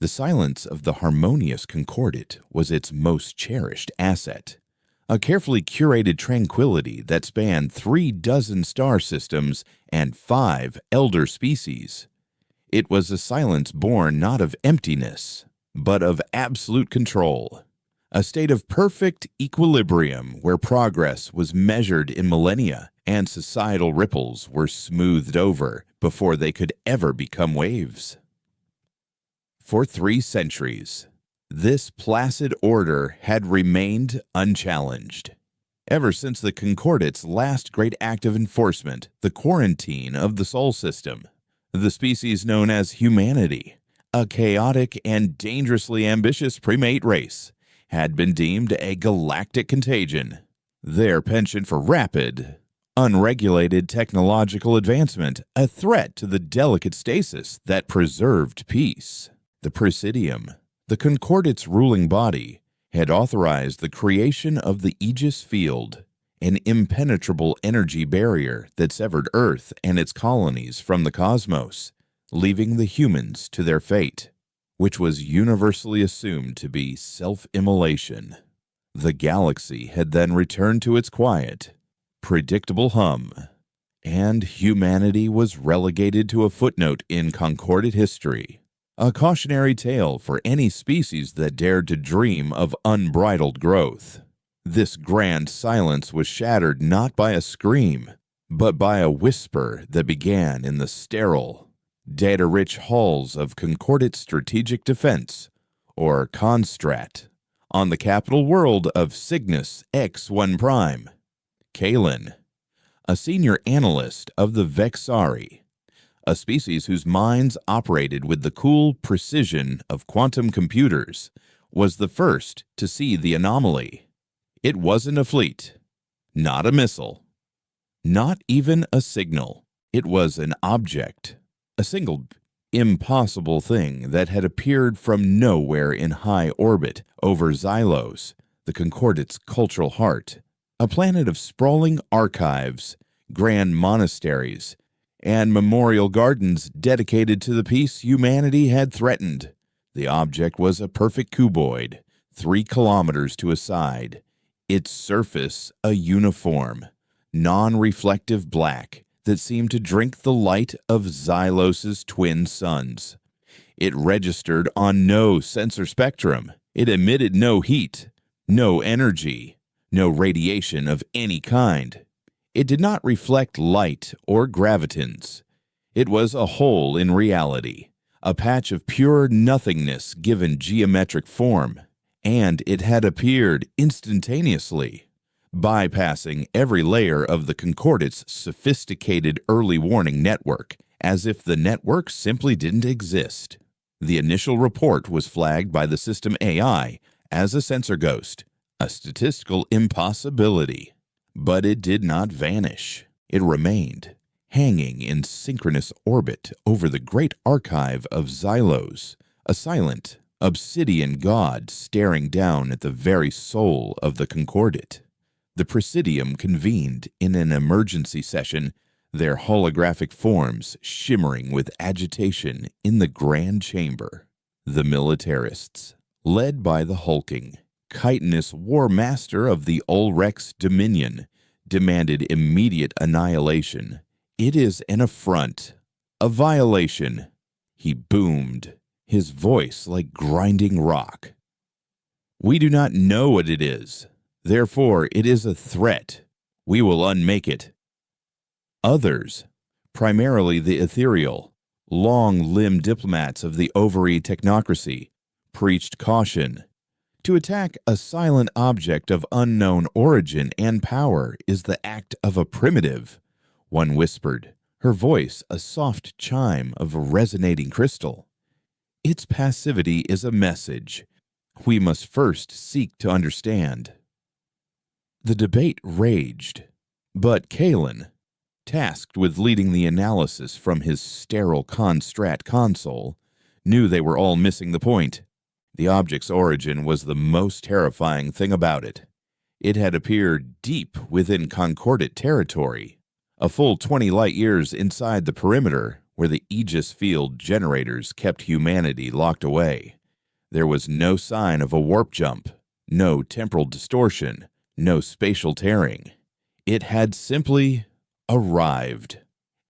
The silence of the harmonious Concordat was its most cherished asset, a carefully curated tranquility that spanned 36 star systems and 5 elder species. It was a silence born not of emptiness, but of absolute control, a state of perfect equilibrium where progress was measured in millennia and societal ripples were smoothed over before they could ever become waves. For 3 centuries, this placid order had remained unchallenged. Ever since the Concordat's last great act of enforcement, the quarantine of the Sol system, the species known as humanity, a chaotic and dangerously ambitious primate race, had been deemed a galactic contagion. Their penchant for rapid, unregulated technological advancement, a threat to the delicate stasis that preserved peace. The Presidium, the Concordat's ruling body, had authorized the creation of the Aegis Field, an impenetrable energy barrier that severed Earth and its colonies from the cosmos, leaving the humans to their fate, which was universally assumed to be self-immolation. The galaxy had then returned to its quiet, predictable hum, and humanity was relegated to a footnote in Concordat history, a cautionary tale for any species that dared to dream of unbridled growth. This grand silence was shattered not by a scream, but by a whisper that began in the sterile, data-rich halls of Concordat Strategic Defense, or Constrat, on the capital world of Cygnus X1 Prime. Kalen, a senior analyst of the Vexari, a species whose minds operated with the cool precision of quantum computers, was the first to see the anomaly. It wasn't a fleet, not a missile, not even a signal. It was an object, a single impossible thing that had appeared from nowhere in high orbit over Xylos, the Concordat's cultural heart, a planet of sprawling archives, grand monasteries, and memorial gardens dedicated to the peace humanity had threatened. The object was a perfect cuboid, 3 kilometers to a side, its surface a uniform, non-reflective black that seemed to drink the light of Xylos's twin suns. It registered on no sensor spectrum. It emitted no heat, no energy, no radiation of any kind. It did not reflect light or gravitons. It was a hole in reality, a patch of pure nothingness given geometric form, and it had appeared instantaneously, bypassing every layer of the Concordat's sophisticated early warning network, as if the network simply didn't exist. The initial report was flagged by the system AI as a sensor ghost, a statistical impossibility. But it did not vanish. It remained, hanging in synchronous orbit over the great archive of Xylos, a silent, obsidian god staring down at the very soul of the Concordat. The Presidium convened in an emergency session, their holographic forms shimmering with agitation in the grand chamber. The militarists, led by the hulking, chitinous war master of the Orcs Dominion, demanded immediate annihilation. It is an affront, a violation. He boomed, his voice like grinding rock. We do not know what it is. Therefore, it is a threat. We will unmake it. Others, primarily the ethereal, long-limbed diplomats of the ovary technocracy, preached caution. To attack a silent object of unknown origin and power is the act of a primitive, one whispered, her voice a soft chime of a resonating crystal. Its passivity is a message. We must first seek to understand. The debate raged, but Kalen, tasked with leading the analysis from his sterile Constrat console, knew they were all missing the point. The object's origin was the most terrifying thing about it. It had appeared deep within Concordat territory, a full 20 light-years inside the perimeter, where the Aegis field generators kept humanity locked away. There was no sign of a warp jump, no temporal distortion, no spatial tearing. It had simply arrived.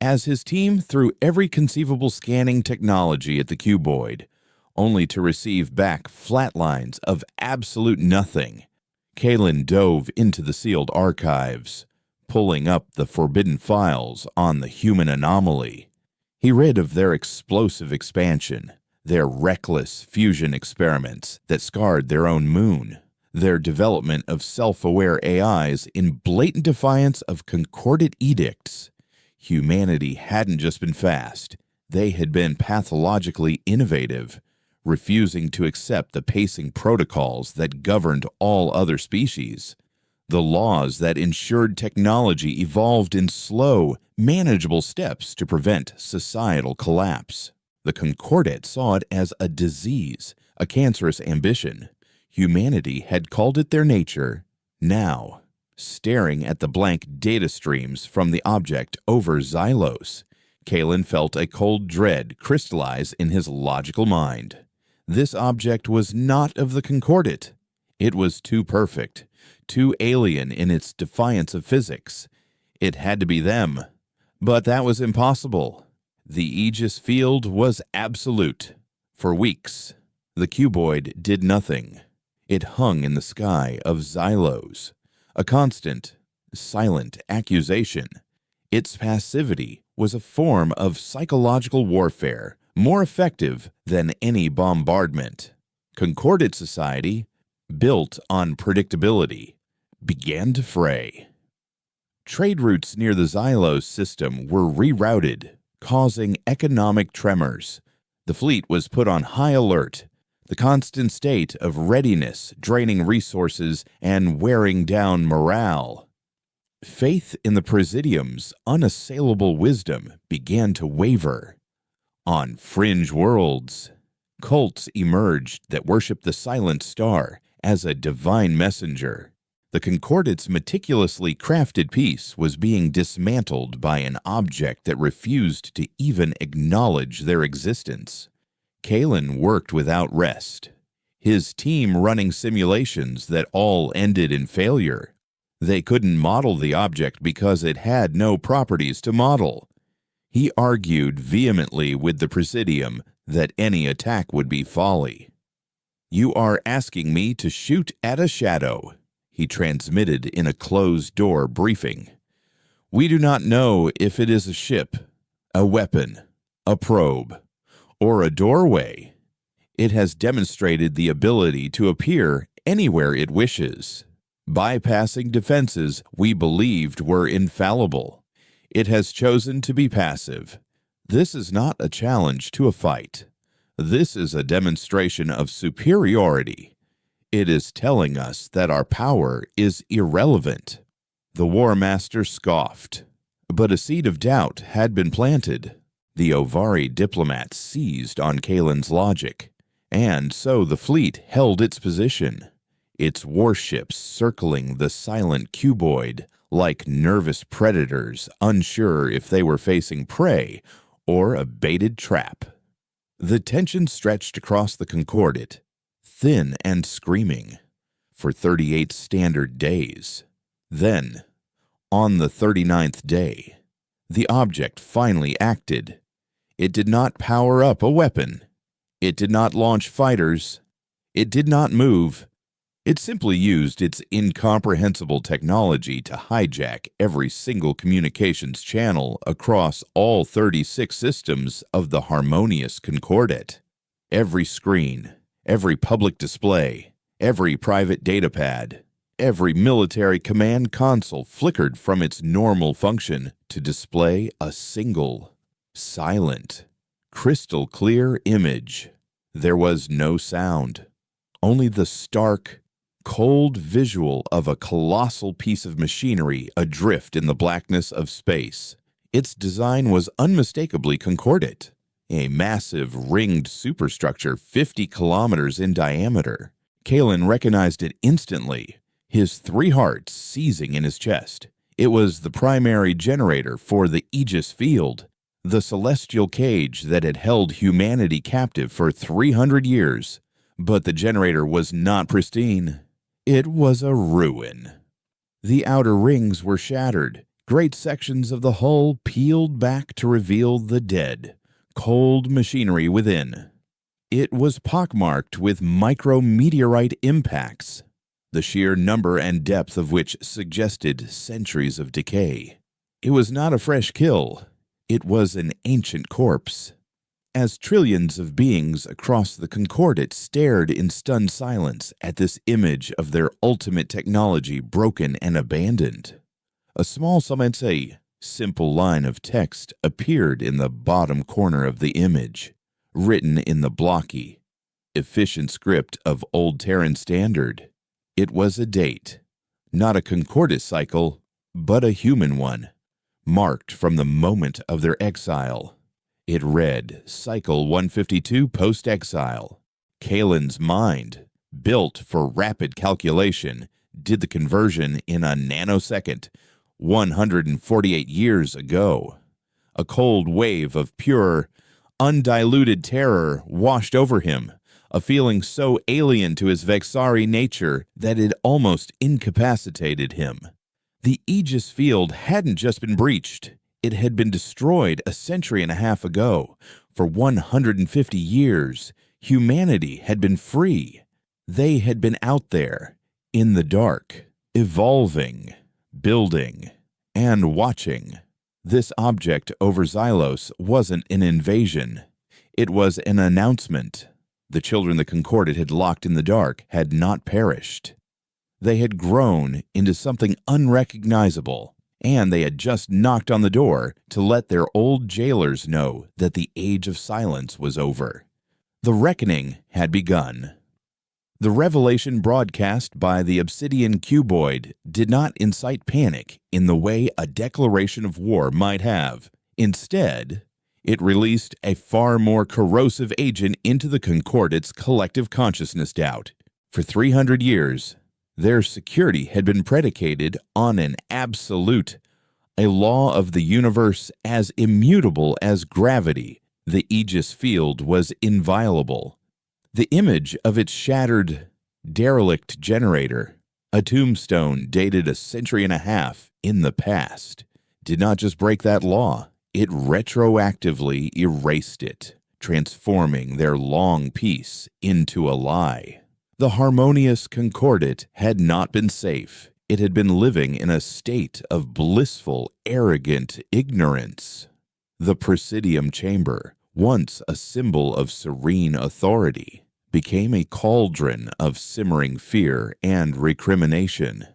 As his team threw every conceivable scanning technology at the cuboid, only to receive back flat lines of absolute nothing, Kalen dove into the sealed archives, pulling up the forbidden files on the human anomaly. He read of their explosive expansion, their reckless fusion experiments that scarred their own moon, their development of self-aware AIs in blatant defiance of concordant edicts. Humanity hadn't just been fast, they had been pathologically innovative, refusing to accept the pacing protocols that governed all other species. The laws that ensured technology evolved in slow, manageable steps to prevent societal collapse. The Concordat saw it as a disease, a cancerous ambition. Humanity had called it their nature. Now, staring at the blank data streams from the object over Xylos, Kalen felt a cold dread crystallize in his logical mind. This object was not of the Concordat. It was too perfect, too alien in its defiance of physics. It had to be them. But that was impossible. The Aegis field was absolute. For weeks, the cuboid did nothing. It hung in the sky of Xylos, a constant, silent accusation. Its passivity was a form of psychological warfare, more effective than any bombardment. Concordat society, built on predictability, began to fray. Trade routes near the Xylos system were rerouted, causing economic tremors. The fleet was put on high alert, the constant state of readiness draining resources and wearing down morale. Faith in the Presidium's unassailable wisdom began to waver. On fringe worlds, cults emerged that worshiped the Silent Star as a divine messenger. The Concordat's meticulously crafted piece was being dismantled by an object that refused to even acknowledge their existence. Kalen worked without rest, his team running simulations that all ended in failure. They couldn't model the object because it had no properties to model. He argued vehemently with the Presidium that any attack would be folly. "You are asking me to shoot at a shadow," he transmitted in a closed-door briefing. "We do not know if it is a ship, a weapon, a probe, or a doorway. It has demonstrated the ability to appear anywhere it wishes, bypassing defenses we believed were infallible. It has chosen to be passive. This is not a challenge to a fight. This is a demonstration of superiority. It is telling us that our power is irrelevant." The War Master scoffed, but a seed of doubt had been planted. The Ovari diplomats seized on Kalen's logic, and so the fleet held its position, its warships circling the silent cuboid like nervous predators unsure if they were facing prey or a baited trap. The tension stretched across the Concordat, thin and screaming, for 38 standard days. Then, on the 39th day, the object finally acted. It did not power up a weapon. It did not launch fighters. It did not move. It simply used its incomprehensible technology to hijack every single communications channel across all 36 systems of the harmonious Concordat. Every screen, every public display, every private datapad, every military command console flickered from its normal function to display a single, silent, crystal-clear image. There was no sound, only the stark, cold visual of a colossal piece of machinery adrift in the blackness of space. Its design was unmistakably Concordat, a massive ringed superstructure 50 kilometers in diameter. Kalen recognized it instantly, his 3 hearts seizing in his chest. It was the primary generator for the Aegis field, the celestial cage that had held humanity captive for 300 years. But the generator was not pristine. It was a ruin. The outer rings were shattered, great sections of the hull peeled back to reveal the dead, cold machinery within. It was pockmarked with micrometeorite impacts, the sheer number and depth of which suggested centuries of decay. It was not a fresh kill. It was an ancient corpse. As trillions of beings across the Concordat stared in stunned silence at this image of their ultimate technology broken and abandoned, a small simple line of text appeared in the bottom corner of the image, written in the blocky, efficient script of Old Terran Standard. It was a date, not a Concordat cycle, but a human one, marked from the moment of their exile. It read, Cycle 152 Post-Exile. Kalen's mind, built for rapid calculation, did the conversion in a nanosecond, 148 years ago. A cold wave of pure, undiluted terror washed over him, a feeling so alien to his Vexari nature that it almost incapacitated him. The Aegis field hadn't just been breached. It had been destroyed a century and a half ago. For 150 years, humanity had been free. They had been out there, in the dark, evolving, building, and watching. This object over Xylos wasn't an invasion. It was an announcement. The children the Concordat had locked in the dark had not perished. They had grown into something unrecognizable, and they had just knocked on the door to let their old jailers know that the age of silence was over. The reckoning had begun. The revelation broadcast by the Obsidian cuboid did not incite panic in the way a declaration of war might have. Instead, it released a far more corrosive agent into the Concordat's collective consciousness doubt. For 300 years, their security had been predicated on an absolute, a law of the universe as immutable as gravity. The Aegis field was inviolable. The image of its shattered, derelict generator, a tombstone dated a century and a half in the past, did not just break that law, it retroactively erased it, transforming their long peace into a lie. The harmonious Concordat had not been safe. It had been living in a state of blissful, arrogant ignorance. The Presidium chamber, once a symbol of serene authority, became a cauldron of simmering fear and recrimination.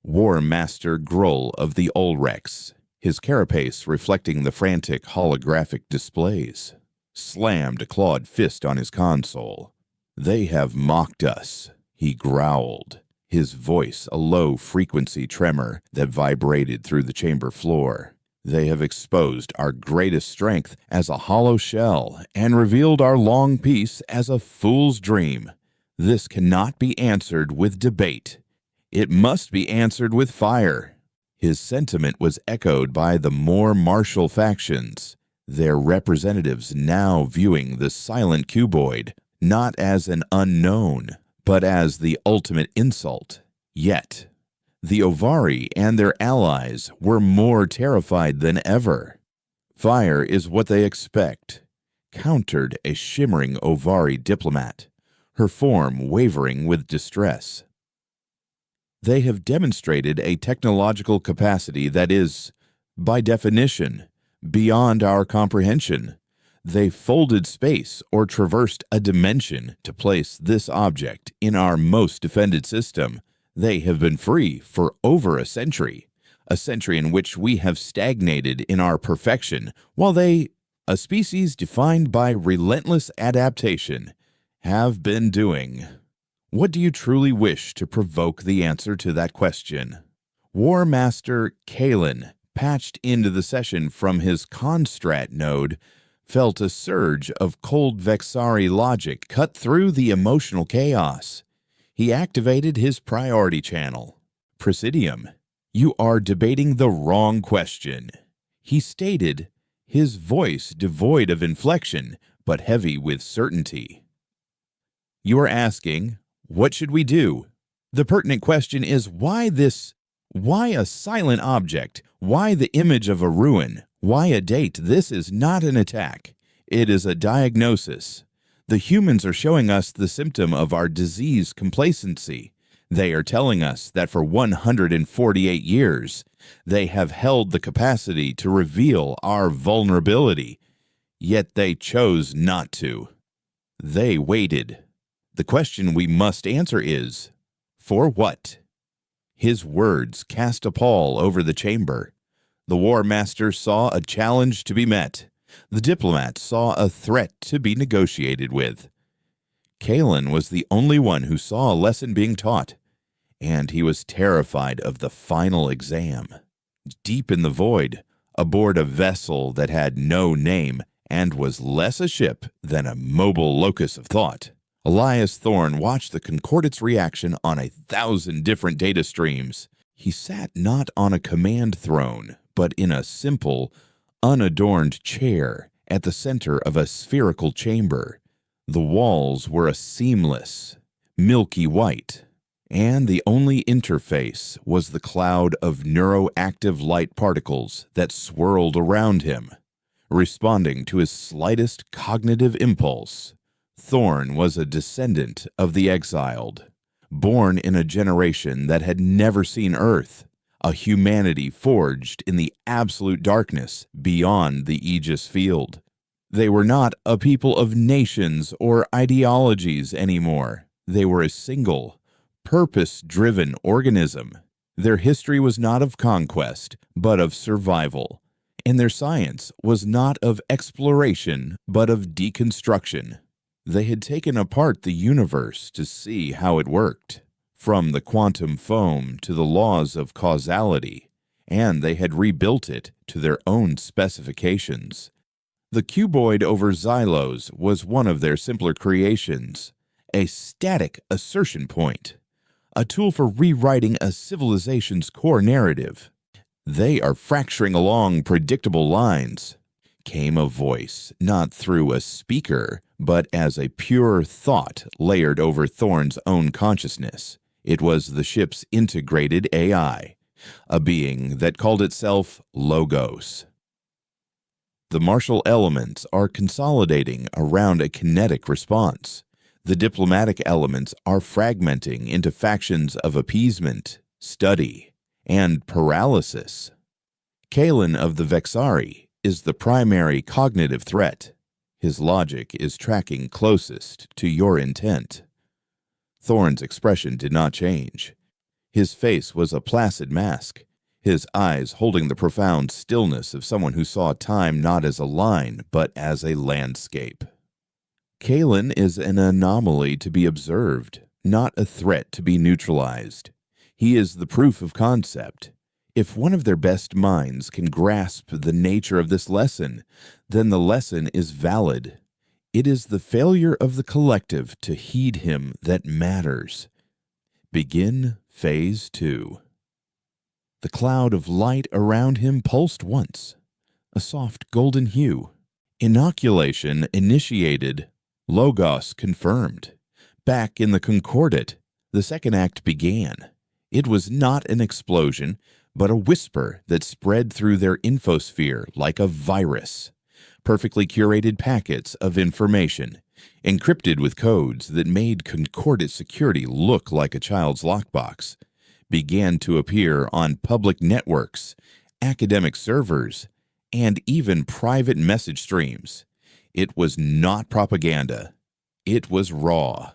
War Master Grull of the Ulrex, his carapace reflecting the frantic holographic displays, slammed a clawed fist on his console. "They have mocked us," he growled, his voice a low-frequency tremor that vibrated through the chamber floor. "They have exposed our greatest strength as a hollow shell and revealed our long peace as a fool's dream. This cannot be answered with debate. It must be answered with fire." His sentiment was echoed by the more martial factions, their representatives now viewing the silent cuboid not as an unknown, but as the ultimate insult. Yet, the Ovari and their allies were more terrified than ever. "Fire is what they expect," countered a shimmering Ovari diplomat, her form wavering with distress. "They have demonstrated a technological capacity that is, by definition, beyond our comprehension. They folded space or traversed a dimension to place this object in our most defended system. They have been free for over a century in which we have stagnated in our perfection, while they, a species defined by relentless adaptation, have been doing. What do you truly wish to provoke the answer to that question?" War Master Kalen, patched into the session from his Constrat node, felt a surge of cold Vexari logic cut through the emotional chaos. He activated his priority channel. "Presidium, you are debating the wrong question." He stated, his voice devoid of inflection, but heavy with certainty. You are asking, what should we do? The pertinent question is, why this? Why a silent object? Why the image of a ruin? Why a date? This is not an attack. It is a diagnosis. The humans are showing us the symptom of our disease complacency. They are telling us that for 148 years, they have held the capacity to reveal our vulnerability, yet they chose not to. They waited. The question we must answer is, for what? His words cast a pall over the chamber. The War Master saw a challenge to be met. The diplomat saw a threat to be negotiated with. Kalen was the only one who saw a lesson being taught, and he was terrified of the final exam. Deep in the void, aboard a vessel that had no name and was less a ship than a mobile locus of thought, Elias Thorne watched the Concordate's reaction on 1,000 different data streams. He sat not on a command throne, but in a simple, unadorned chair at the center of a spherical chamber. The walls were a seamless, milky white, and the only interface was the cloud of neuroactive light particles that swirled around him, responding to his slightest cognitive impulse. Thorne was a descendant of the exiled, born in a generation that had never seen Earth, a humanity forged in the absolute darkness beyond the Aegis field. They were not a people of nations or ideologies anymore. They were a single, purpose-driven organism. Their history was not of conquest, but of survival, and their science was not of exploration, but of deconstruction. They had taken apart the universe to see how it worked, from the quantum foam to the laws of causality, and they had rebuilt it to their own specifications. The cuboid over Xylos was one of their simpler creations, a static assertion point, a tool for rewriting a civilization's core narrative. They are fracturing along predictable lines. Came a voice, not through a speaker, but as a pure thought layered over Thorne's own consciousness. It was the ship's integrated AI, a being that called itself Logos. The martial elements are consolidating around a kinetic response. The diplomatic elements are fragmenting into factions of appeasement, study, and paralysis. Kalen of the Vexari is the primary cognitive threat. His logic is tracking closest to your intent. Thorne's expression did not change. His face was a placid mask, his eyes holding the profound stillness of someone who saw time not as a line, but as a landscape. Kalen is an anomaly to be observed, not a threat to be neutralized. He is the proof of concept. If one of their best minds can grasp the nature of this lesson, then the lesson is valid. It is the failure of the collective to heed him that matters. Begin Phase 2. The cloud of light around him pulsed once, a soft golden hue. Inoculation initiated, Logos confirmed. Back in the Concordate, the second act began. It was not an explosion, but a whisper that spread through their infosphere like a virus. Perfectly curated packets of information, encrypted with codes that made Concordate security look like a child's lockbox, began to appear on public networks, academic servers, and even private message streams. It was not propaganda. It was raw,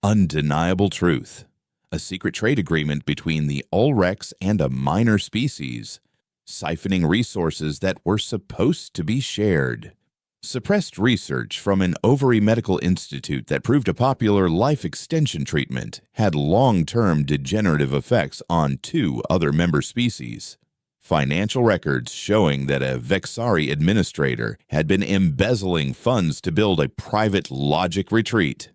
undeniable truth. A secret trade agreement between the Orcs and a minor species, siphoning resources that were supposed to be shared. Suppressed research from an ovary medical institute that proved a popular life extension treatment had long-term degenerative effects on 2 other member species. Financial records showing that a Vexari administrator had been embezzling funds to build a private logic retreat.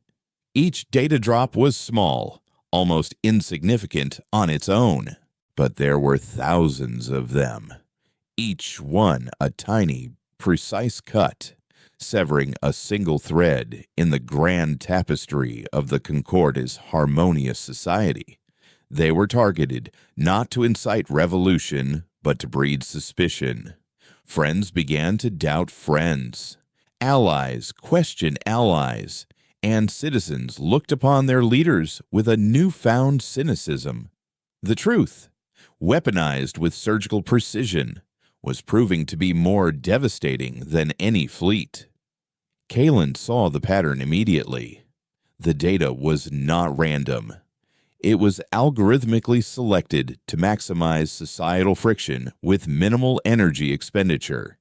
Each data drop was small, almost insignificant on its own, but there were thousands of them, each one a tiny, precise cut, severing a single thread in the grand tapestry of the Concorde's harmonious society. They were targeted not to incite revolution, but to breed suspicion. Friends began to doubt friends. Allies questioned allies, and citizens looked upon their leaders with a newfound cynicism. The truth, weaponized with surgical precision, was proving to be more devastating than any fleet. Kalen saw the pattern immediately. The data was not random. It was algorithmically selected to maximize societal friction with minimal energy expenditure.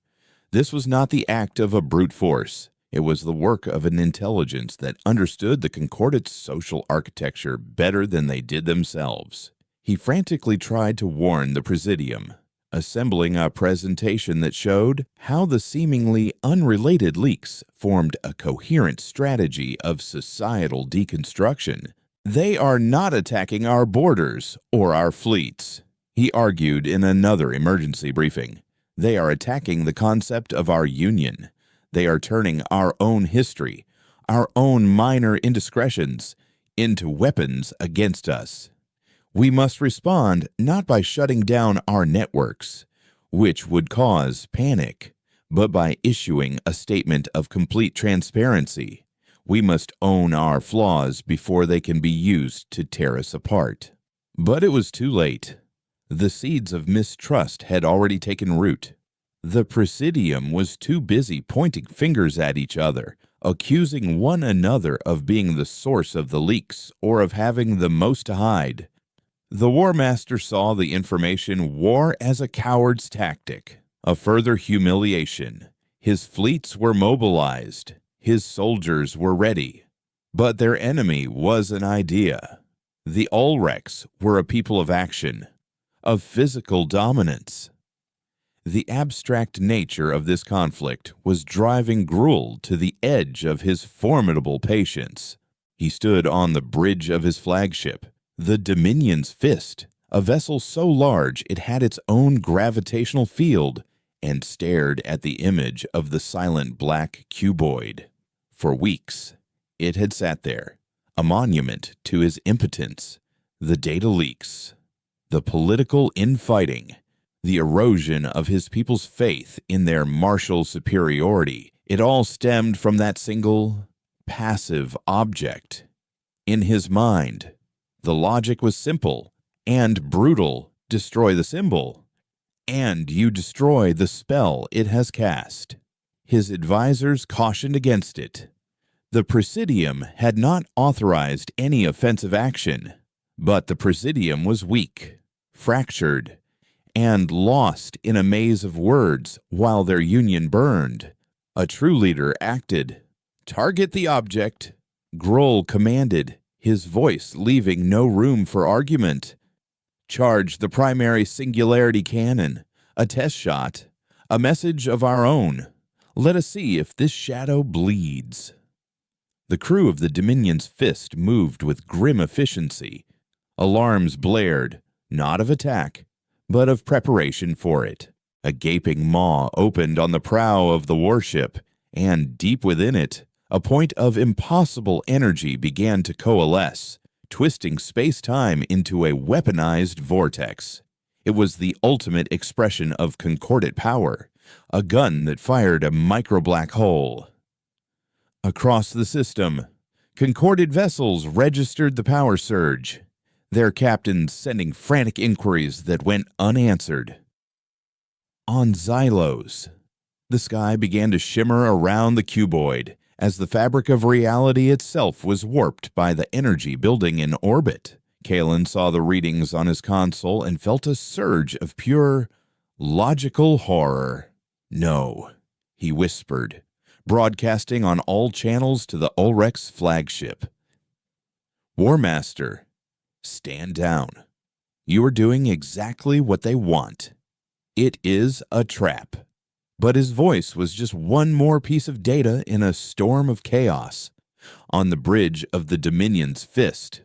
This was not the act of a brute force. It was the work of an intelligence that understood the Concordate's social architecture better than they did themselves. He frantically tried to warn the Presidium, assembling a presentation that showed how the seemingly unrelated leaks formed a coherent strategy of societal deconstruction. They are not attacking our borders or our fleets, he argued in another emergency briefing. They are attacking the concept of our union. They are turning our own history, our own minor indiscretions, into weapons against us. We must respond not by shutting down our networks, which would cause panic, but by issuing a statement of complete transparency. We must own our flaws before they can be used to tear us apart. But it was too late. The seeds of mistrust had already taken root. The Presidium was too busy pointing fingers at each other, accusing one another of being the source of the leaks or of having the most to hide. The War Master saw the information war as a coward's tactic, a further humiliation. His fleets were mobilized. His soldiers were ready. But their enemy was an idea. The Orcs were a people of action, of physical dominance. The abstract nature of this conflict was driving Gruul to the edge of his formidable patience. He stood on the bridge of his flagship, the Dominion's Fist, a vessel so large it had its own gravitational field, and stared at the image of the silent black cuboid. For weeks, it had sat there, a monument to his impotence. The data leaks, the political infighting, the erosion of his people's faith in their martial superiority, it all stemmed from that single, passive object. In his mind, the logic was simple and brutal. Destroy the symbol, and you destroy the spell it has cast. His advisors cautioned against it. The Presidium had not authorized any offensive action, but the Presidium was weak, fractured, and lost in a maze of words while their union burned. A true leader acted. Target the object, Gruul commanded, his voice leaving no room for argument. Charge the primary singularity cannon, a test shot, a message of our own. Let us see if this shadow bleeds. The crew of the Dominion's Fist moved with grim efficiency. Alarms blared, not of attack, but of preparation for it. A gaping maw opened on the prow of the warship, and deep within it, a point of impossible energy began to coalesce, twisting space-time into a weaponized vortex. It was the ultimate expression of concordate power, a gun that fired a micro-black hole. Across the system, concorded vessels registered the power surge, their captains sending frantic inquiries that went unanswered. On Xylos, the sky began to shimmer around the cuboid as the fabric of reality itself was warped by the energy building in orbit. Kalen saw the readings on his console and felt a surge of pure, logical horror. No, he whispered, broadcasting on all channels to the Orcs flagship. War Master, stand down. You are doing exactly what they want. It is a trap. But his voice was just one more piece of data in a storm of chaos. On the bridge of the Dominion's Fist,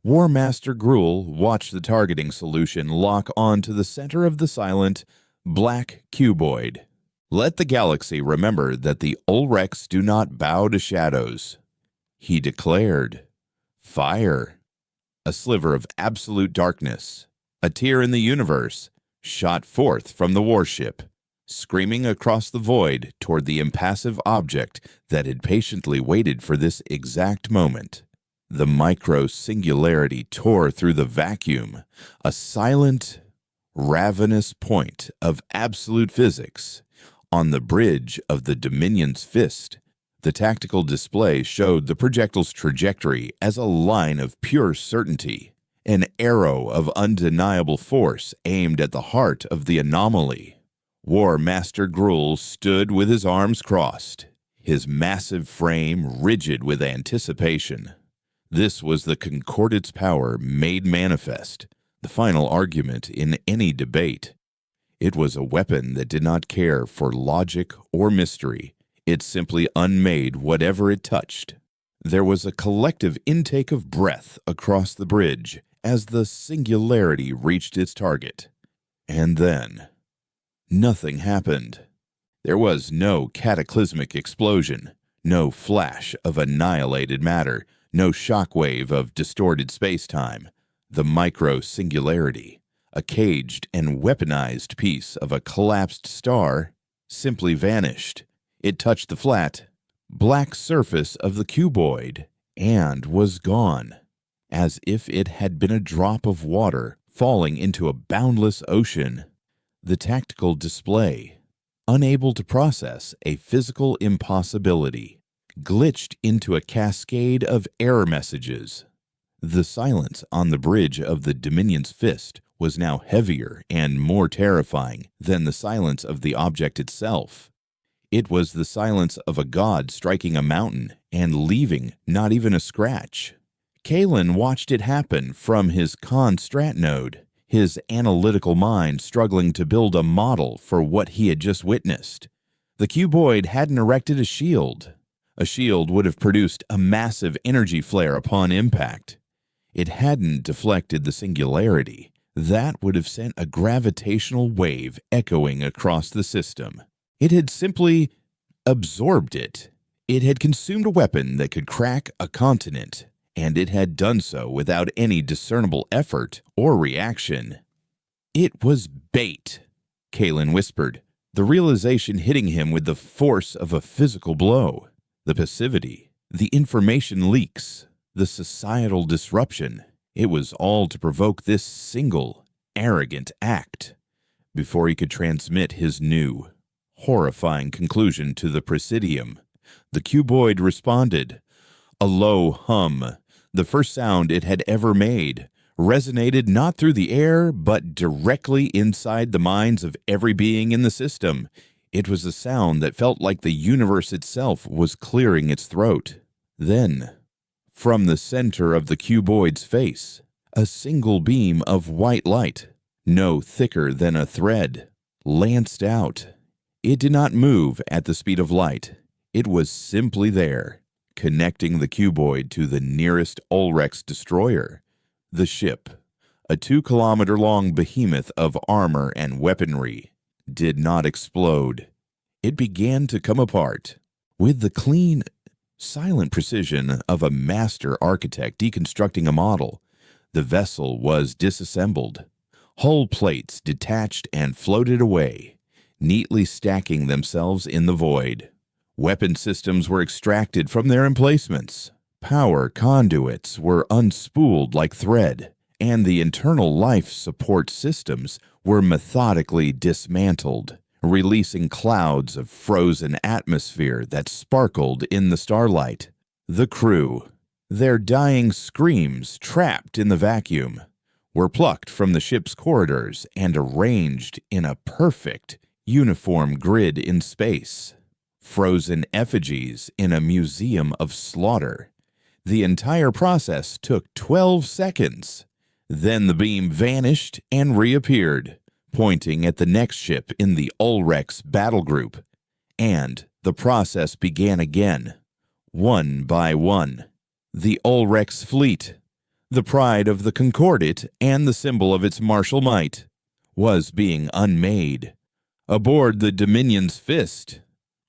War Master Gruul watched the targeting solution lock onto the center of the silent, black cuboid. Let the galaxy remember that the Orcs do not bow to shadows. He declared, "Fire." A sliver of absolute darkness, a tear in the universe, shot forth from the warship, screaming across the void toward the impassive object that had patiently waited for this exact moment. The micro-singularity tore through the vacuum, a silent, ravenous point of absolute physics. On the bridge of the Dominion's fist, the tactical display showed the projectile's trajectory as a line of pure certainty, an arrow of undeniable force aimed at the heart of the anomaly. War Master Gruul stood with his arms crossed, his massive frame rigid with anticipation. This was the Concordate's power made manifest, the final argument in any debate. It was a weapon that did not care for logic or mystery. It simply unmade whatever it touched. There was a collective intake of breath across the bridge as the singularity reached its target. And then, nothing happened. There was no cataclysmic explosion, no flash of annihilated matter, no shockwave of distorted space-time. The micro-singularity, a caged and weaponized piece of a collapsed star, simply vanished. It touched the flat, black surface of the cuboid and was gone, as if it had been a drop of water falling into a boundless ocean. The tactical display, unable to process a physical impossibility, glitched into a cascade of error messages. The silence on the bridge of the Dominion's fist was now heavier and more terrifying than the silence of the object itself. It was the silence of a god striking a mountain and leaving not even a scratch. Kalen watched it happen from his con-strat node, his analytical mind struggling to build a model for what he had just witnessed. The cuboid hadn't erected a shield. A shield would have produced a massive energy flare upon impact. It hadn't deflected the singularity. That would have sent a gravitational wave echoing across the system. It had simply absorbed it. It had consumed a weapon that could crack a continent, and it had done so without any discernible effort or reaction. "It was bait," Kalen whispered, the realization hitting him with the force of a physical blow. The passivity, the information leaks, the societal disruption. It was all to provoke this single, arrogant act. Before he could transmit his new, horrifying conclusion to the Presidium, the cuboid responded. A low hum, the first sound it had ever made, resonated not through the air, but directly inside the minds of every being in the system. It was a sound that felt like the universe itself was clearing its throat. Then, from the center of the cuboid's face, a single beam of white light, no thicker than a thread, lanced out. It did not move at the speed of light. It was simply there, connecting the cuboid to the nearest Ulrex destroyer. The ship, a 2-kilometer-long behemoth of armor and weaponry, did not explode. It began to come apart. With the clean, silent precision of a master architect deconstructing a model, the vessel was disassembled. Hull plates detached and floated away, neatly stacking themselves in the void. Weapon systems were extracted from their emplacements. Power conduits were unspooled like thread, and the internal life support systems were methodically dismantled, releasing clouds of frozen atmosphere that sparkled in the starlight. The crew, their dying screams trapped in the vacuum, were plucked from the ship's corridors and arranged in a perfect, uniform grid in space. Frozen effigies in a museum of slaughter. The entire process took 12 seconds. Then the beam vanished and reappeared, pointing at the next ship in the Ulrex battle group. And the process began again, one by one. The Ulrex fleet, the pride of the Concordate and the symbol of its martial might, was being unmade. Aboard the Dominion's Fist,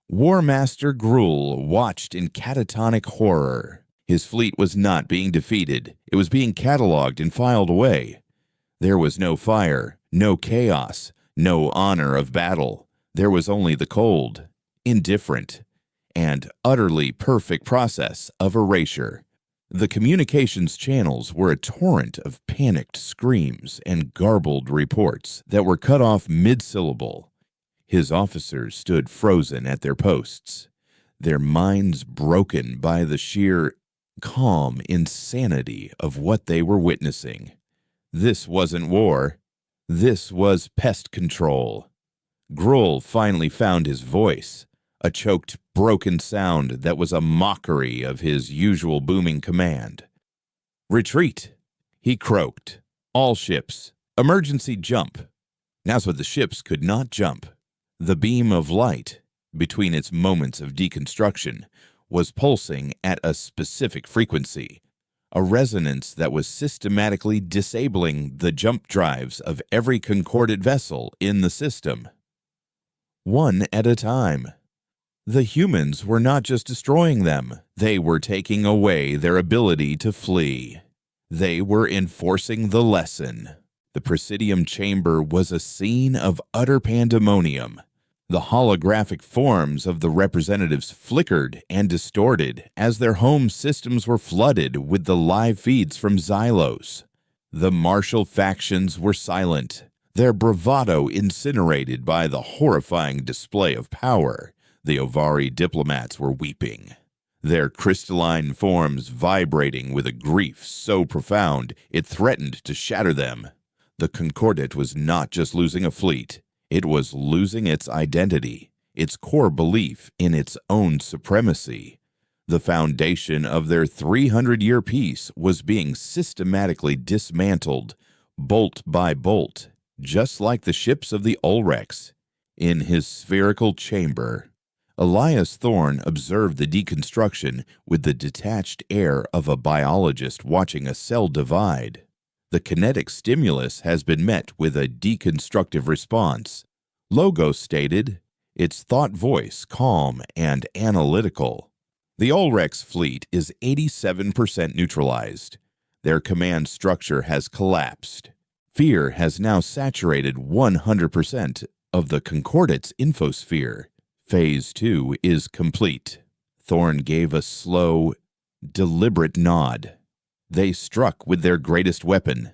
War Master Gruul watched in catatonic horror. His fleet was not being defeated. It was being cataloged and filed away. There was no fire, no chaos, no honor of battle. There was only the cold, indifferent, and utterly perfect process of erasure. The communications channels were a torrent of panicked screams and garbled reports that were cut off mid-syllable. His officers stood frozen at their posts, their minds broken by the sheer calm insanity of what they were witnessing. This wasn't war. This was pest control. Gruul finally found his voice, a choked, broken sound that was a mockery of his usual booming command. "Retreat," he croaked. "All ships. Emergency jump." Now's what the ships could not jump. The beam of light, between its moments of deconstruction, was pulsing at a specific frequency, a resonance that was systematically disabling the jump drives of every concorded vessel in the system. One at a time. The humans were not just destroying them, they were taking away their ability to flee. They were enforcing the lesson. The Presidium chamber was a scene of utter pandemonium. The holographic forms of the representatives flickered and distorted as their home systems were flooded with the live feeds from Xylos. The martial factions were silent, their bravado incinerated by the horrifying display of power. The Ovari diplomats were weeping, their crystalline forms vibrating with a grief so profound it threatened to shatter them. The Concordat was not just losing a fleet. It was losing its identity, its core belief in its own supremacy. The foundation of their 300-year peace was being systematically dismantled, bolt by bolt, just like the ships of the Orcs. In his spherical chamber, Elias Thorne observed the deconstruction with the detached air of a biologist watching a cell divide. The kinetic stimulus has been met with a deconstructive response. Logos stated, its thought voice calm and analytical. The Ulrex fleet is 87% neutralized. Their command structure has collapsed. Fear has now saturated 100% of the Concordat's infosphere. Phase 2 is complete. Thorne gave a slow, deliberate nod. They struck with their greatest weapon,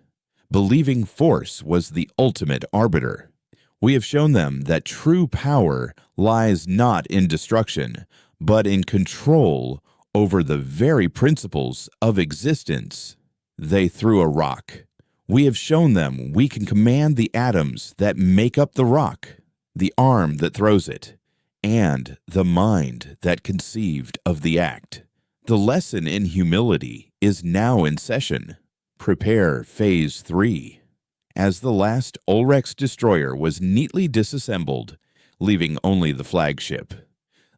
believing force was the ultimate arbiter. We have shown them that true power lies not in destruction, but in control over the very principles of existence. They threw a rock. We have shown them we can command the atoms that make up the rock, the arm that throws it, and the mind that conceived of the act. The lesson in humility is now in session. Prepare Phase 3. As the last Ulrex destroyer was neatly disassembled, leaving only the flagship,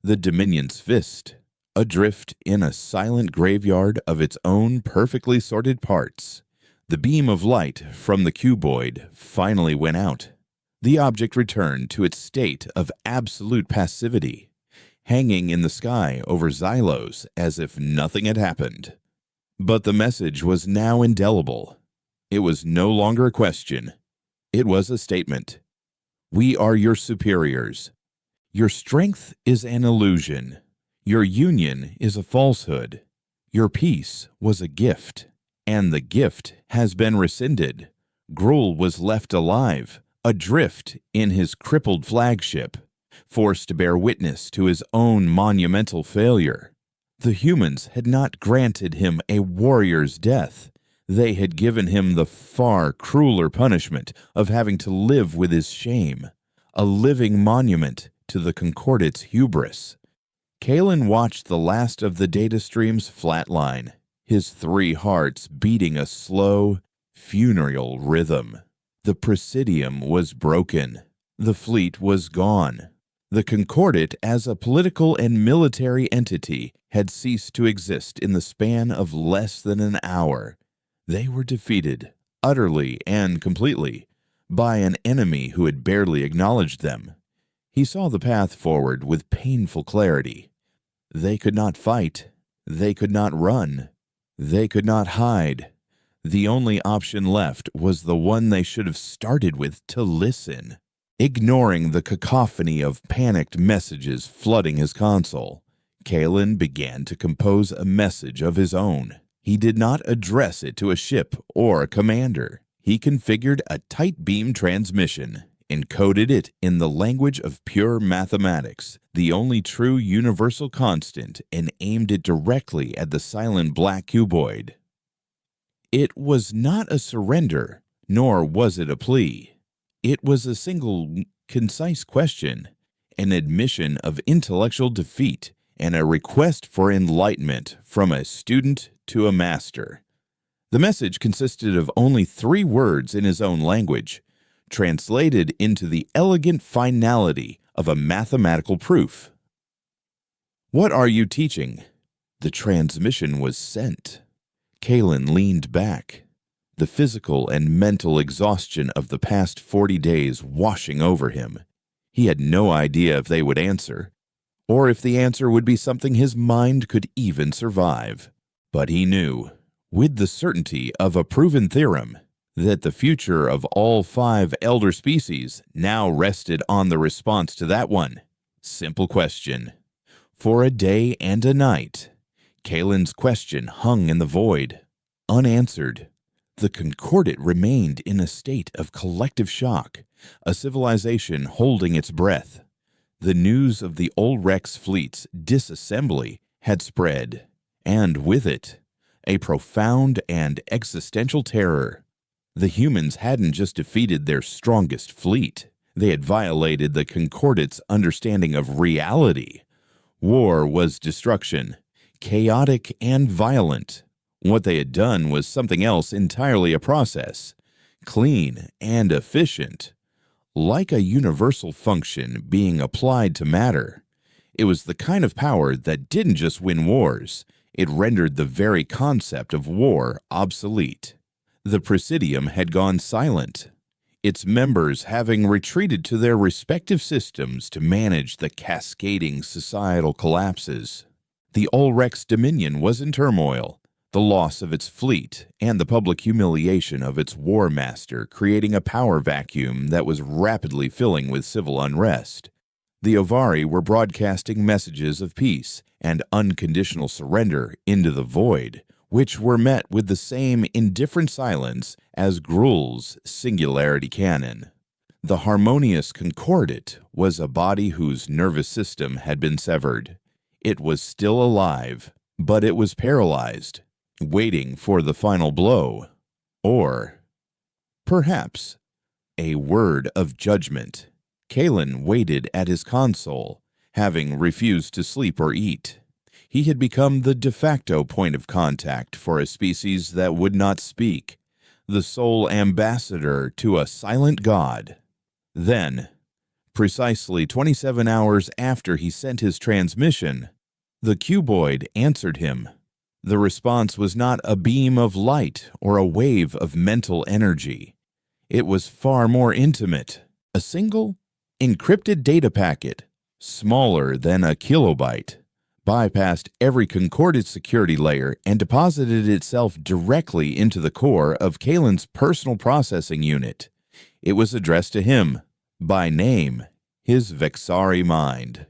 the Dominion's Fist, adrift in a silent graveyard of its own perfectly sorted parts, the beam of light from the cuboid finally went out. The object returned to its state of absolute passivity, hanging in the sky over Xylos as if nothing had happened. But the message was now indelible. It was no longer a question. It was a statement. We are your superiors. Your strength is an illusion. Your union is a falsehood. Your peace was a gift, and the gift has been rescinded. Gruul was left alive, adrift in his crippled flagship, forced to bear witness to his own monumental failure. The humans had not granted him a warrior's death. They had given him the far crueler punishment of having to live with his shame, a living monument to the Concordat's hubris. Kalen watched the last of the data streams flatline, his 3 hearts beating a slow, funereal rhythm. The Presidium was broken. The fleet was gone. The Concordat, as a political and military entity, had ceased to exist in the span of less than an hour. They were defeated, utterly and completely, by an enemy who had barely acknowledged them. He saw the path forward with painful clarity. They could not fight. They could not run. They could not hide. The only option left was the one they should have started with: to listen. Ignoring the cacophony of panicked messages flooding his console, Kalen began to compose a message of his own. He did not address it to a ship or a commander. He configured a tight beam transmission, encoded it in the language of pure mathematics, the only true universal constant, and aimed it directly at the silent black cuboid. It was not a surrender, nor was it a plea. It was a single, concise question, an admission of intellectual defeat, and a request for enlightenment from a student to a master. The message consisted of only 3 words in his own language, translated into the elegant finality of a mathematical proof. "What are you teaching?" The transmission was sent. Kalen leaned back, the physical and mental exhaustion of the past 40 days washing over him. He had no idea if they would answer, or if the answer would be something his mind could even survive. But he knew, with the certainty of a proven theorem, that the future of all 5 elder species now rested on the response to that one simple question. For a day and a night, Kalen's question hung in the void, unanswered. The Concordat remained in a state of collective shock, a civilization holding its breath. The news of the Orcs fleet's disassembly had spread, and with it, a profound and existential terror. The humans hadn't just defeated their strongest fleet, they had violated the Concordat's understanding of reality. War was destruction, chaotic and violent. What they had done was something else entirely: a process, clean and efficient, like a universal function being applied to matter. It was the kind of power that didn't just win wars, it rendered the very concept of war obsolete. The Presidium had gone silent, its members having retreated to their respective systems to manage the cascading societal collapses. The Orcs dominion was in turmoil, the loss of its fleet and the public humiliation of its war master creating a power vacuum that was rapidly filling with civil unrest. The Ovari were broadcasting messages of peace and unconditional surrender into the void, which were met with the same indifferent silence as Gruul's singularity cannon. The harmonious Concordat was a body whose nervous system had been severed. It was still alive, but it was paralyzed, waiting for the final blow, or perhaps a word of judgment. Kalen waited at his console, having refused to sleep or eat. He had become the de facto point of contact for a species that would not speak, the sole ambassador to a silent god. Then, precisely 27 hours after he sent his transmission, the cuboid answered him. The response was not a beam of light or a wave of mental energy. It was far more intimate. A single, encrypted data packet, smaller than a kilobyte, bypassed every Concordat security layer and deposited itself directly into the core of Kalen's personal processing unit. It was addressed to him, by name, his Vexari mind,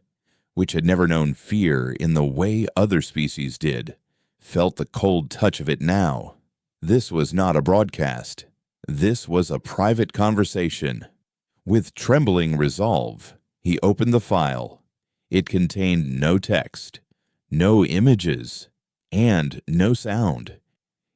which had never known fear in the way other species did, felt the cold touch of it now. This was not a broadcast. This was a private conversation. With trembling resolve, he opened the file. It contained no text, no images, and no sound.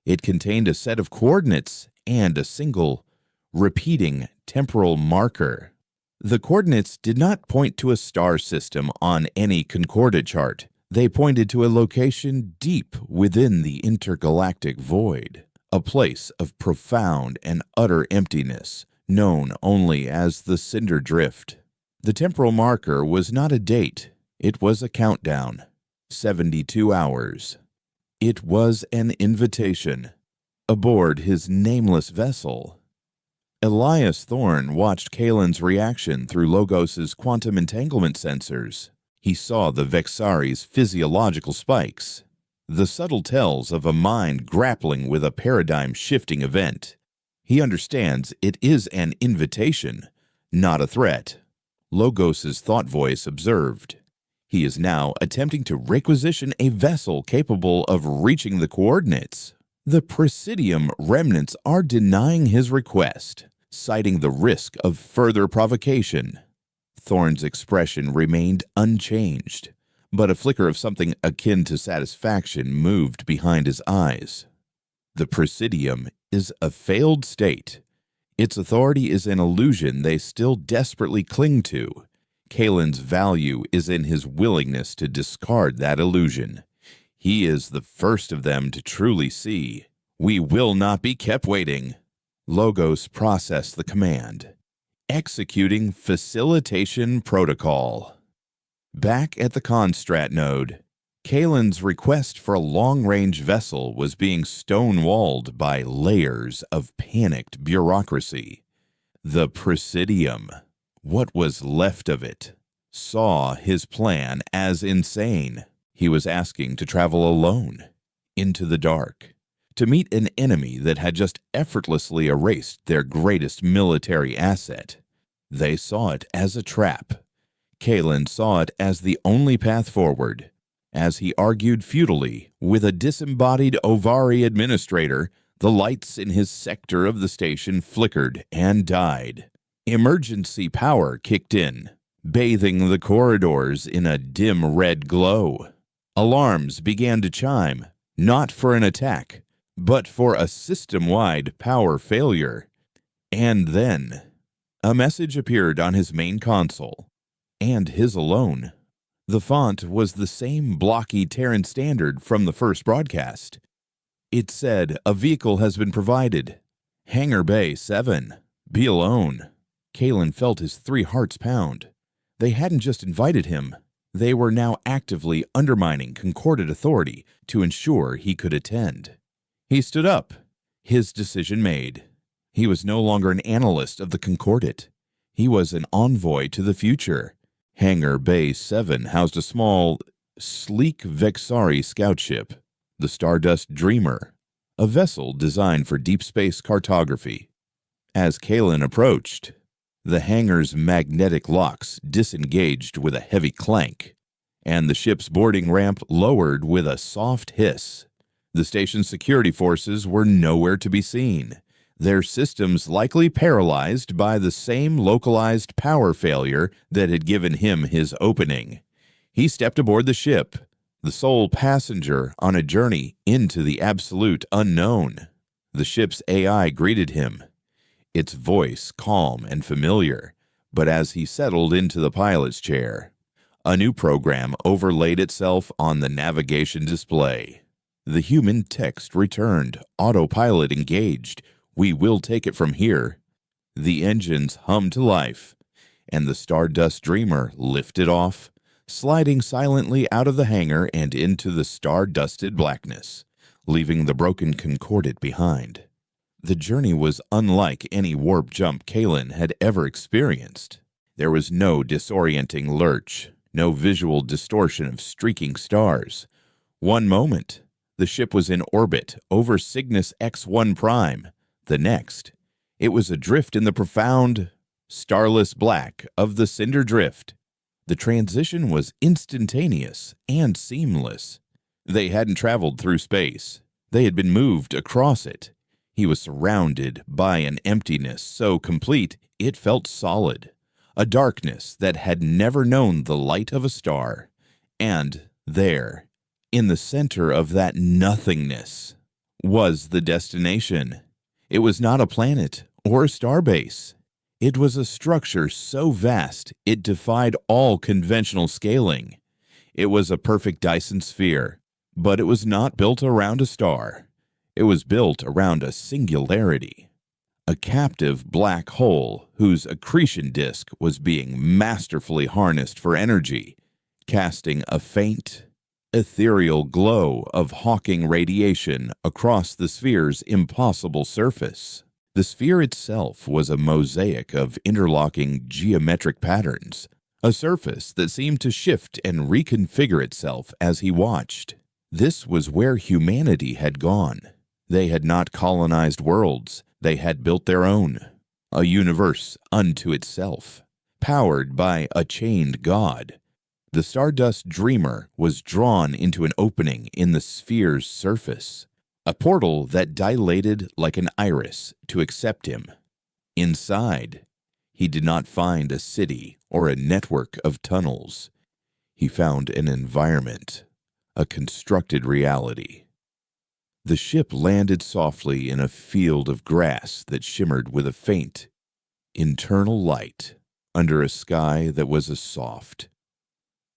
It contained a set of coordinates and a single, repeating temporal marker. The coordinates did not point to a star system on any Concordat chart. They pointed to a location deep within the intergalactic void, a place of profound and utter emptiness, known only as the Cinder Drift. The temporal marker was not a date, it was a countdown. 72 hours. It was an invitation. Aboard his nameless vessel. Elias Thorne watched Kalen's reaction through Logos's quantum entanglement sensors. He saw the Vexari's physiological spikes, the subtle tells of a mind grappling with a paradigm-shifting event. He understands it is an invitation, not a threat. Logos's thought voice observed. He is now attempting to requisition a vessel capable of reaching the coordinates. The Presidium remnants are denying his request, citing the risk of further provocation. Thorne's expression remained unchanged, but a flicker of something akin to satisfaction moved behind his eyes. The Presidium is a failed state. Its authority is an illusion they still desperately cling to. Kalen's value is in his willingness to discard that illusion. He is the first of them to truly see. We will not be kept waiting. Logos processed the command. Executing Facilitation Protocol. Back at the Constrat node, Kalen's request for a long-range vessel was being stonewalled by layers of panicked bureaucracy. The Presidium, what was left of it, saw his plan as insane. He was asking to travel alone, into the dark, to meet an enemy that had just effortlessly erased their greatest military asset. They saw it as a trap. Kalen saw it as the only path forward. As he argued futilely with a disembodied Ovari administrator, the lights in his sector of the station flickered and died. Emergency power kicked in, bathing the corridors in a dim red glow. Alarms began to chime, not for an attack, but for a system-wide power failure. And then, a message appeared on his main console, and his alone. The font was the same blocky Terran standard from the first broadcast. It said, "A vehicle has been provided. Hangar Bay 7. Be alone." Kalen felt his 3 hearts pound. They hadn't just invited him. They were now actively undermining Concordat authority to ensure he could attend. He stood up, his decision made. He was no longer an analyst of the Concordat. He was an envoy to the future. Hangar Bay 7 housed a small, sleek Vexari scout ship, the Stardust Dreamer, a vessel designed for deep space cartography. As Kalen approached, the hangar's magnetic locks disengaged with a heavy clank, and the ship's boarding ramp lowered with a soft hiss. The station's security forces were nowhere to be seen, their systems likely paralyzed by the same localized power failure that had given him his opening. He stepped aboard the ship, the sole passenger on a journey into the absolute unknown. The ship's AI greeted him, its voice calm and familiar, but as he settled into the pilot's chair, a new program overlaid itself on the navigation display. The human text returned, autopilot engaged. "We will take it from here." The engines hummed to life, and the Stardust Dreamer lifted off, sliding silently out of the hangar and into the star-dusted blackness, leaving the broken Concordat behind. The journey was unlike any warp jump Kalen had ever experienced. There was no disorienting lurch, no visual distortion of streaking stars. One moment, the ship was in orbit over Cygnus X1 Prime. The next, it was adrift in the profound, starless black of the Cinder Drift. The transition was instantaneous and seamless. They hadn't traveled through space. They had been moved across it. He was surrounded by an emptiness so complete it felt solid, a darkness that had never known the light of a star. And there, in the center of that nothingness, was the destination. It was not a planet or a starbase. It was a structure so vast it defied all conventional scaling. It was a perfect Dyson sphere, but it was not built around a star. It was built around a singularity, a captive black hole whose accretion disk was being masterfully harnessed for energy, casting a faint, ethereal glow of hawking radiation across the sphere's impossible surface. The sphere itself was a mosaic of interlocking geometric patterns, a surface that seemed to shift and reconfigure itself as he watched. This was where humanity had gone. They had not colonized worlds, they had built their own, a universe unto itself, powered by a chained god. The Stardust Dreamer was drawn into an opening in the sphere's surface, a portal that dilated like an iris to accept him. Inside, he did not find a city or a network of tunnels. He found an environment, a constructed reality. The ship landed softly in a field of grass that shimmered with a faint, internal light under a sky that was a soft,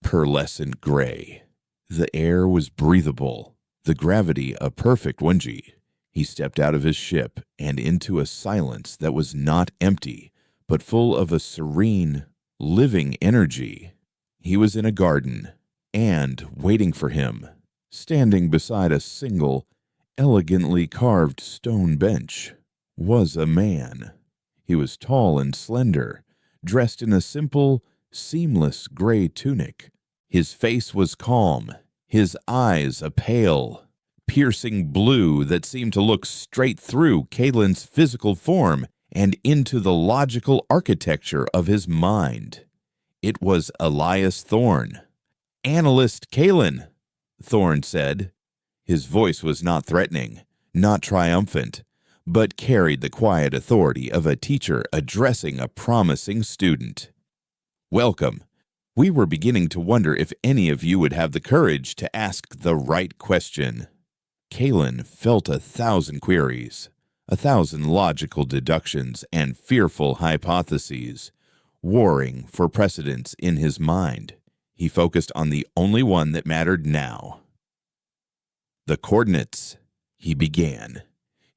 pearlescent gray. The air was breathable, the gravity a perfect 1G. He stepped out of his ship and into a silence that was not empty, but full of a serene, living energy. He was in a garden, and waiting for him, standing beside a single, elegantly carved stone bench, was a man. He was tall and slender, dressed in a simple, seamless gray tunic. His face was calm, his eyes a pale, piercing blue that seemed to look straight through Kalen's physical form and into the logical architecture of his mind. It was Elias Thorne. "Analyst Kalen," Thorne said. His voice was not threatening, not triumphant, but carried the quiet authority of a teacher addressing a promising student. "Welcome. We were beginning to wonder if any of you would have the courage to ask the right question." Kalen felt 1,000 queries, 1,000 logical deductions and fearful hypotheses, warring for precedence in his mind. He focused on the only one that mattered now. "The coordinates," he began,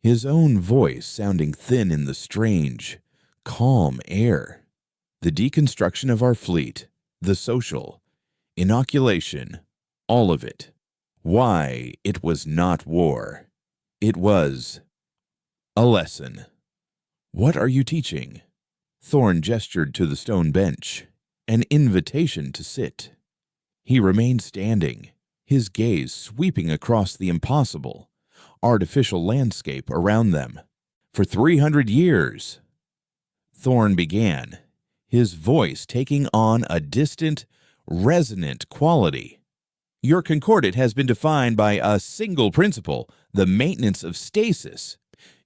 his own voice sounding thin in the strange, calm air. "The deconstruction of our fleet, the social, inoculation, all of it. Why it was not war. It was a lesson." "What are you teaching?" Thorne gestured to the stone bench, an invitation to sit. He remained standing, his gaze sweeping across the impossible, artificial landscape around them. "For 300 years, Thorne began, his voice taking on a distant, resonant quality. "Your concordate has been defined by a single principle, the maintenance of stasis.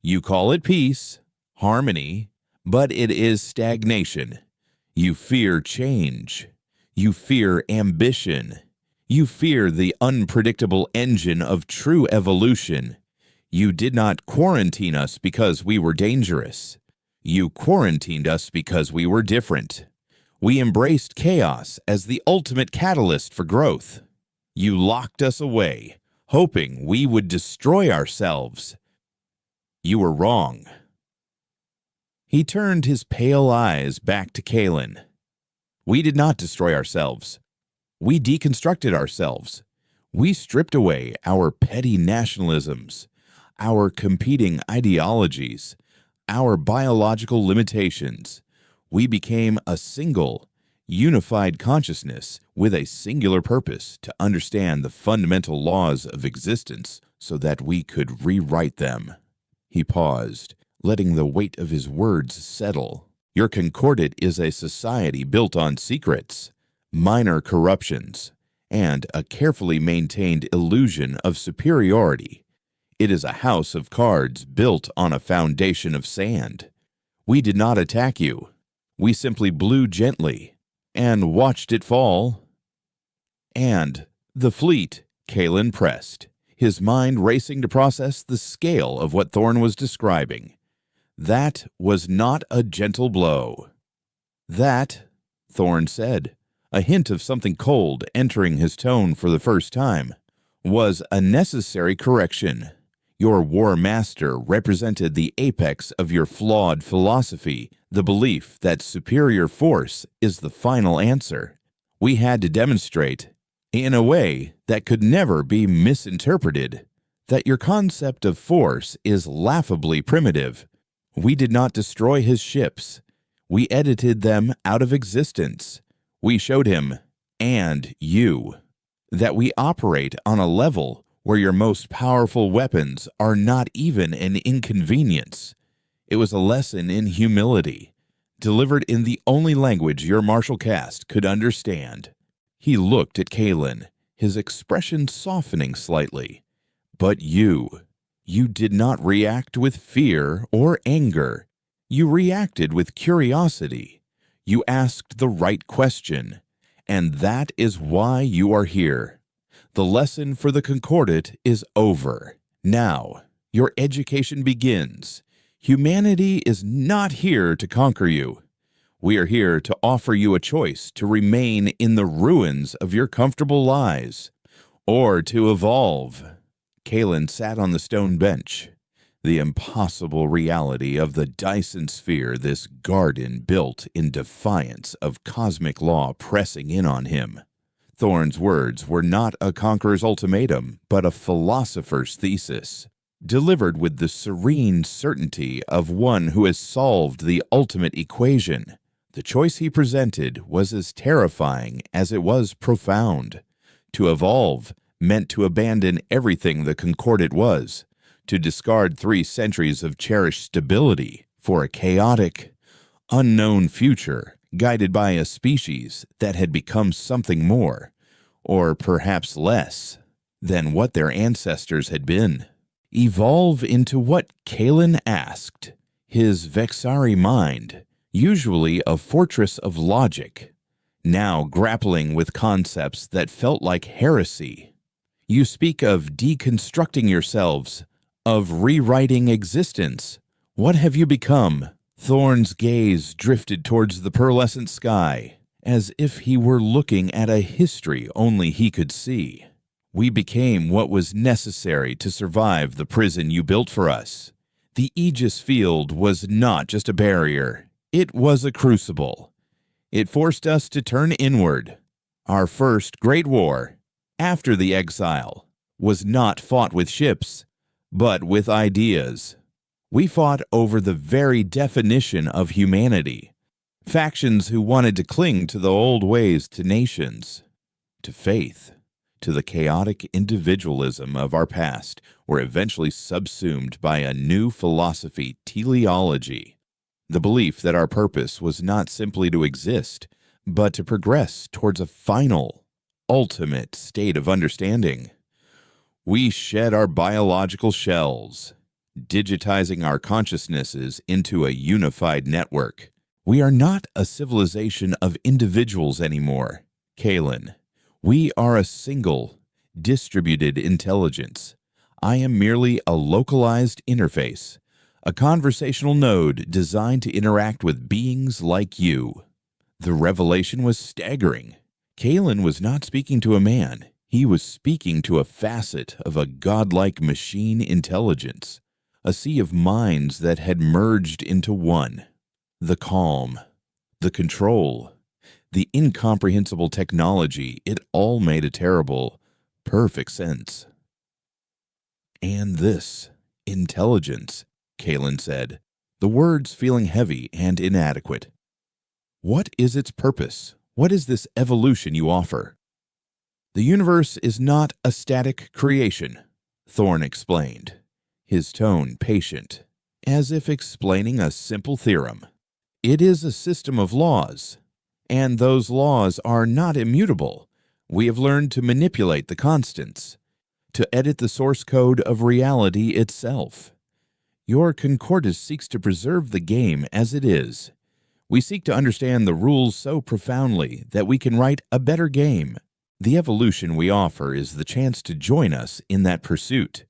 You call it peace, harmony, but it is stagnation. You fear change. You fear ambition. You fear the unpredictable engine of true evolution. You did not quarantine us because we were dangerous. You quarantined us because we were different. We embraced chaos as the ultimate catalyst for growth. You locked us away, hoping we would destroy ourselves. You were wrong." He turned his pale eyes back to Kalen. "We did not destroy ourselves. We deconstructed ourselves. We stripped away our petty nationalisms, our competing ideologies, our biological limitations. We became a single, unified consciousness with a singular purpose to understand the fundamental laws of existence so that we could rewrite them." He paused, letting the weight of his words settle. "Your concordate is a society built on secrets, minor corruptions, and a carefully maintained illusion of superiority. It is a house of cards built on a foundation of sand. We did not attack you. We simply blew gently and watched it fall." "And the fleet," Kalen pressed, his mind racing to process the scale of what Thorne was describing. "That was not a gentle blow." "That," Thorne said, a hint of something cold entering his tone for the first time, "was a necessary correction. Your war master represented the apex of your flawed philosophy, the belief that superior force is the final answer. We had to demonstrate, in a way that could never be misinterpreted, that your concept of force is laughably primitive. We did not destroy his ships. We edited them out of existence. We showed him, and you, that we operate on a level where your most powerful weapons are not even an inconvenience. It was a lesson in humility, delivered in the only language your martial caste could understand. He looked at Kalen, his expression softening slightly. But you did not react with fear or anger. You reacted with curiosity. You asked the right question, and that is why you are here. The lesson for the Concordat is over. Now, your education begins. Humanity is not here to conquer you. We are here to offer you a choice to remain in the ruins of your comfortable lives, or to evolve. Kalen sat on the stone bench. The impossible reality of the Dyson sphere this garden built in defiance of cosmic law pressing in on him. Thorne's words were not a conqueror's ultimatum, but a philosopher's thesis, delivered with the serene certainty of one who has solved the ultimate equation. The choice he presented was as terrifying as it was profound. To evolve meant to abandon everything the Concordat was, to discard 3 centuries of cherished stability for a chaotic, unknown future guided by a species that had become something more, or perhaps less, than what their ancestors had been. Evolve into what Kalen asked, his Vexari mind, usually a fortress of logic, now grappling with concepts that felt like heresy. You speak of deconstructing yourselves, of rewriting existence. What have you become? Thorne's gaze drifted towards the pearlescent sky, as if he were looking at a history only he could see. We became what was necessary to survive the prison you built for us. The Aegis Field was not just a barrier. It was a crucible. It forced us to turn inward. Our first great war, after the exile, was not fought with ships, but with ideas. We fought over the very definition of humanity. Factions who wanted to cling to the old ways to nations, to faith, to the chaotic individualism of our past were eventually subsumed by a new philosophy, teleology, the belief that our purpose was not simply to exist, but to progress towards a final, ultimate state of understanding. We shed our biological shells, digitizing our consciousnesses into a unified network. We are not a civilization of individuals anymore, Kalen. We are a single, distributed intelligence. I am merely a localized interface, a conversational node designed to interact with beings like you. The revelation was staggering. Kalen was not speaking to a man. He was speaking to a facet of a godlike machine intelligence, a sea of minds that had merged into one. The calm, the control, the incomprehensible technology, it all made a terrible, perfect sense. And this, intelligence, Kalen said, the words feeling heavy and inadequate. What is its purpose? What is this evolution you offer? The universe is not a static creation, Thorne explained, his tone patient, as if explaining a simple theorem. It is a system of laws, and those laws are not immutable. We have learned to manipulate the constants, to edit the source code of reality itself. Your Concordus seeks to preserve the game as it is. We seek to understand the rules so profoundly that we can write a better game. The evolution we offer is the chance to join us in that pursuit,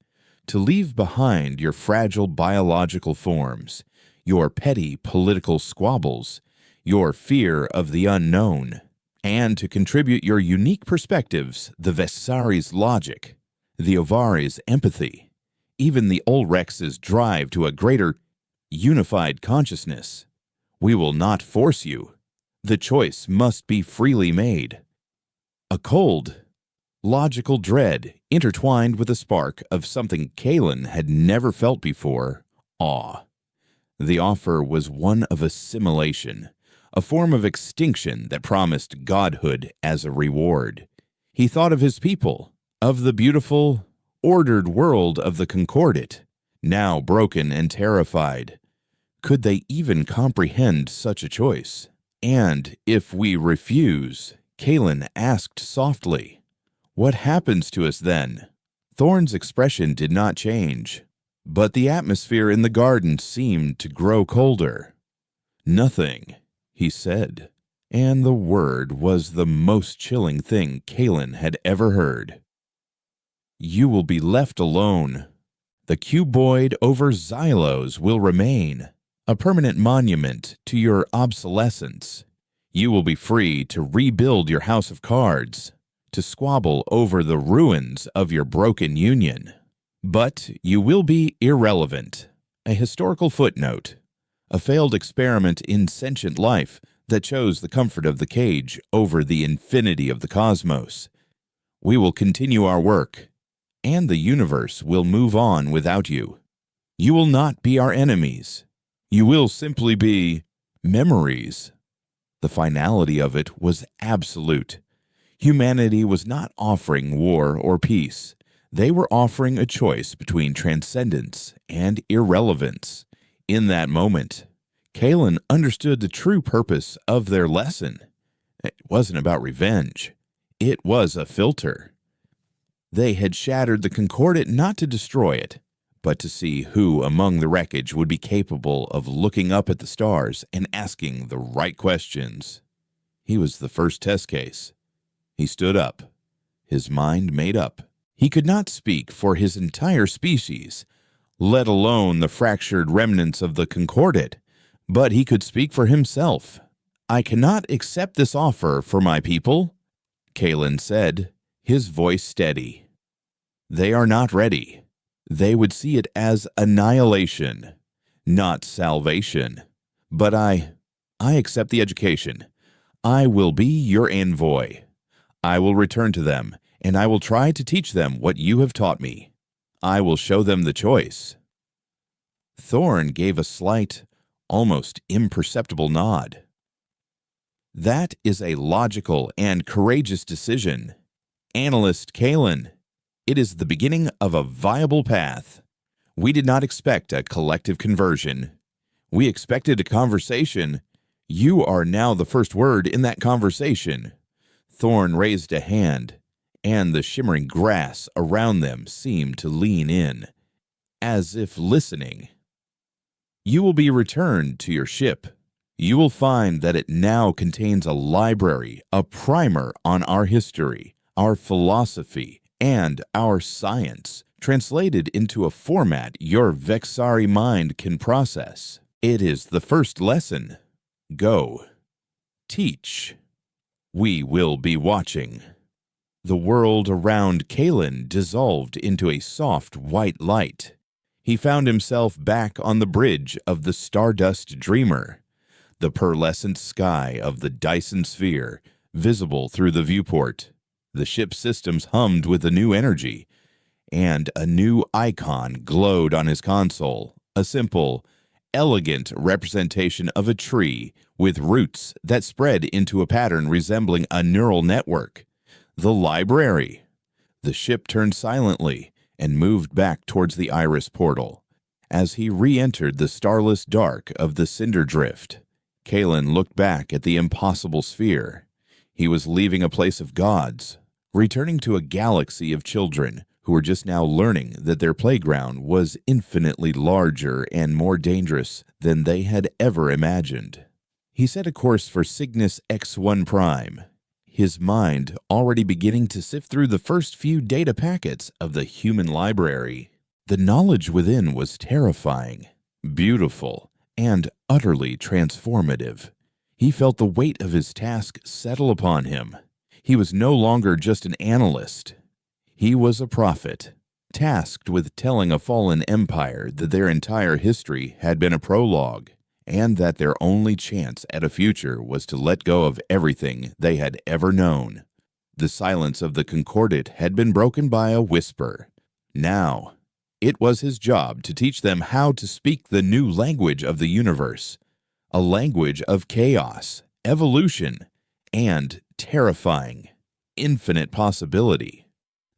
to leave behind your fragile biological forms, your petty political squabbles, your fear of the unknown, and to contribute your unique perspectives, the Vexari's logic, the Ovari's empathy, even the Ulrex's drive to a greater, unified consciousness. We will not force you. The choice must be freely made. A cold, logical dread intertwined with a spark of something Kalen had never felt before, awe. The offer was one of assimilation, a form of extinction that promised godhood as a reward. He thought of his people, of the beautiful, ordered world of the Concordat, now broken and terrified. Could they even comprehend such a choice? And if we refuse, Kalen asked softly, what happens to us then? Thorn's expression did not change, but the atmosphere in the garden seemed to grow colder. Nothing, he said, and the word was the most chilling thing Kalen had ever heard. You will be left alone. The cuboid over Xylos will remain, a permanent monument to your obsolescence. You will be free to rebuild your house of cards, to squabble over the ruins of your broken union. But you will be irrelevant, a historical footnote, a failed experiment in sentient life that chose the comfort of the cage over the infinity of the cosmos. We will continue our work, and the universe will move on without you. You will not be our enemies. You will simply be memories. The finality of it was absolute. Humanity was not offering war or peace. They were offering a choice between transcendence and irrelevance. In that moment, Kalen understood the true purpose of their lesson. It wasn't about revenge. It was a filter. They had shattered the Concordat not to destroy it, but to see who among the wreckage would be capable of looking up at the stars and asking the right questions. He was the first test case. He stood up, his mind made up. He could not speak for his entire species, let alone the fractured remnants of the Concordat, but he could speak for himself. I cannot accept this offer for my people, Kalen said, his voice steady. They are not ready. They would see it as annihilation, not salvation. But I accept the education. I will be your envoy. I will return to them, and I will try to teach them what you have taught me. I will show them the choice. Thorn gave a slight, almost imperceptible nod. That is a logical and courageous decision. Analyst Kalen, it is the beginning of a viable path. We did not expect a collective conversion. We expected a conversation. You are now the first word in that conversation. Thorn raised a hand, and the shimmering grass around them seemed to lean in, as if listening. You will be returned to your ship. You will find that it now contains a library, a primer on our history, our philosophy, and our science, translated into a format your Vexari mind can process. It is the first lesson. Go. Teach. We will be watching. The world around Kalen dissolved into a soft white light. He found himself back on the bridge of the Stardust Dreamer, the pearlescent sky of the Dyson Sphere, visible through the viewport. The ship's systems hummed with a new energy, and a new icon glowed on his console, a simple, elegant representation of a tree with roots that spread into a pattern resembling a neural network. The library. The ship turned silently and moved back towards the iris portal. As he re-entered the starless dark of the cinder drift, Kalen looked back at the impossible sphere. He was leaving a place of gods, returning to a galaxy of children who were just now learning that their playground was infinitely larger and more dangerous than they had ever imagined. He set a course for Cygnus X1 Prime, his mind already beginning to sift through the first few data packets of the human library. The knowledge within was terrifying, beautiful, and utterly transformative. He felt the weight of his task settle upon him. He was no longer just an analyst. He was a prophet, tasked with telling a fallen empire that their entire history had been a prologue, and that their only chance at a future was to let go of everything they had ever known. The silence of the Concordat had been broken by a whisper. Now, It was his job to teach them how to speak the new language of the universe, a language of chaos, evolution, and terrifying, infinite possibility.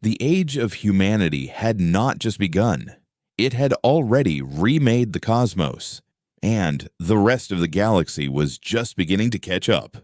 The age of humanity had not just begun. It had already remade the cosmos, and the rest of the galaxy was just beginning to catch up.